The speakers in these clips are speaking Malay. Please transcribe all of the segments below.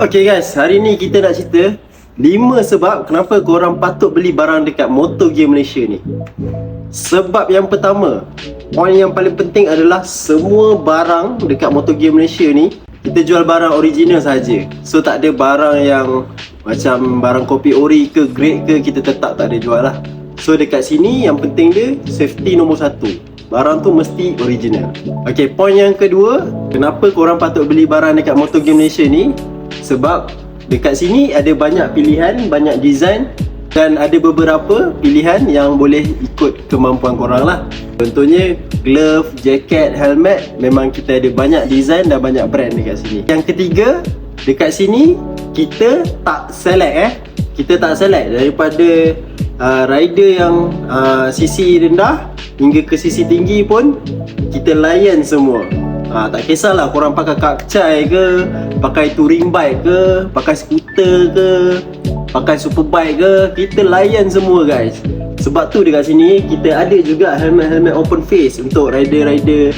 Okay guys, hari ni kita nak cerita 5 sebab kenapa korang patut beli barang dekat MotoGear Malaysia ni. Sebab yang pertama, poin yang paling penting adalah semua barang dekat MotoGear Malaysia ni kita jual barang original saja. So tak ada barang yang macam barang kopi ori ke grade ke, kita tetap tak ada jual lah. So dekat sini yang penting dia safety nombor 1. Barang tu mesti original. Okay, poin yang kedua, kenapa korang patut beli barang dekat MotoGear Malaysia ni? Sebab dekat sini ada banyak pilihan, banyak design dan ada beberapa pilihan yang boleh ikut kemampuan korang lah. Contohnya glove, jacket, helmet, memang kita ada banyak design dan banyak brand dekat sini. Yang ketiga, dekat sini kita tak select kita tak select daripada rider yang CC rendah hingga ke CC tinggi pun kita layan semua. Tak kisahlah korang pakai kapcai ke, pakai touring bike ke, pakai skuter ke, pakai superbike ke, kita layan semua guys. Sebab tu dekat sini kita ada juga helmet-helmet open face untuk rider-rider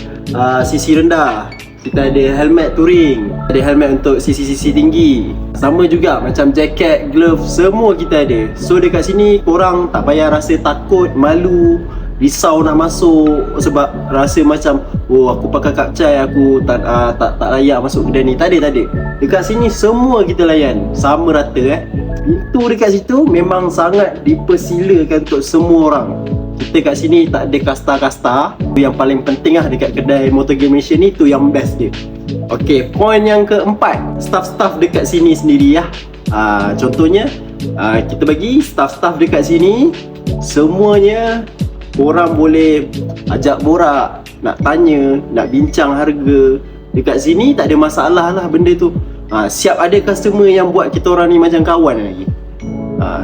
CC rendah. Kita ada helmet touring, ada helmet untuk CC tinggi. Sama juga macam jacket, glove, semua kita ada. So dekat sini korang tak payah rasa takut, malu, risau nak masuk sebab rasa macam aku pakai kapcai, aku tak layak masuk kedai ni. Tak ada. Dekat sini semua kita layan sama rata Pintu dekat situ memang sangat dipersilakan untuk semua orang. Kita kat sini tak ada kasta-kasta. Yang paling penting lah dekat kedai MotoGear Malaysia ni, tu yang best dia. Okay, poin yang keempat, staff-staff dekat sini sendiri lah. Contohnya kita bagi staff-staff dekat sini semuanya korang boleh ajak borak, nak tanya, nak bincang harga. Dekat sini tak ada masalah lah benda tu. Siap ada customer yang buat kita orang ni macam kawan lagi.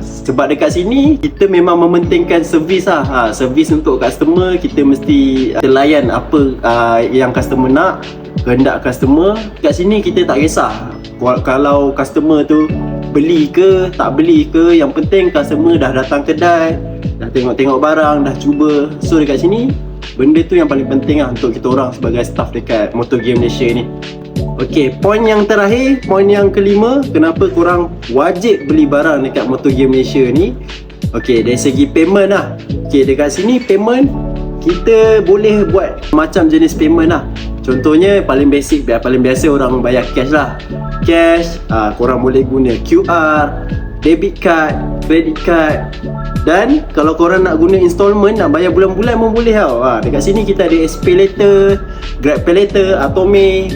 Sebab dekat sini kita memang mementingkan servis lah. Servis untuk customer, kita mesti layan apa yang customer nak, kehendak customer. Dekat sini kita tak kisah kalau customer tu beli ke tak beli ke, yang penting customer dah datang kedai, dah tengok-tengok barang, dah cuba. So dekat sini benda tu yang paling penting lah untuk kita orang sebagai staff dekat MotoGear Malaysia ni. Okay, poin yang terakhir, poin yang kelima, kenapa korang wajib beli barang dekat MotoGear Malaysia ni. Okay, dari segi payment lah. Okay, dekat sini payment kita boleh buat macam jenis payment lah. Contohnya paling basic, paling biasa orang bayar cash lah. Cash, korang boleh guna QR, debit card, credit card. Dan kalau korang nak guna installment, nak bayar bulan-bulan pun boleh tau. Dekat sini kita ada SPayLater, GrabPayLater, Atome,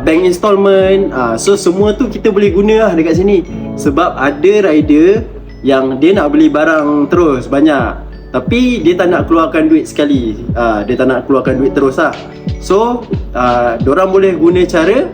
bank installment. So semua tu kita boleh guna lah dekat sini. Sebab ada rider yang dia nak beli barang terus banyak, tapi dia tak nak keluarkan duit sekali. Dia tak nak keluarkan duit terus lah. So diorang boleh guna cara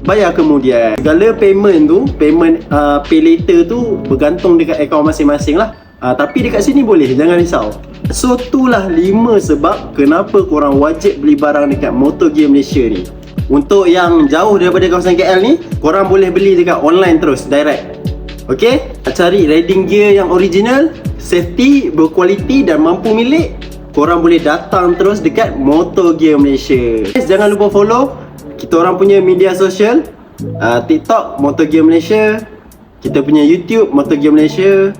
bayar kemudian. Segala payment tu, payment pay later tu bergantung dekat akaun masing-masing lah. Tapi dekat sini boleh, jangan risau. So itulah 5 sebab kenapa korang wajib beli barang dekat MotoGear Malaysia ni. Untuk yang jauh daripada kawasan KL ni, korang boleh beli dekat online terus, direct. Okay, cari riding gear yang original, safety, berkualiti dan mampu milik, korang boleh datang terus dekat MotoGear Malaysia. Jangan lupa follow kita orang punya media sosial, TikTok MotoGear Malaysia, kita punya YouTube MotoGear Malaysia,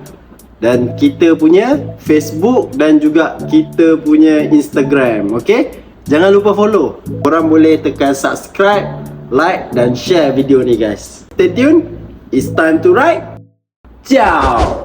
dan kita punya Facebook dan juga kita punya Instagram. Okay, jangan lupa follow. Korang boleh tekan subscribe, like dan share video ni guys. Stay tune, it's time to ride. Ciao.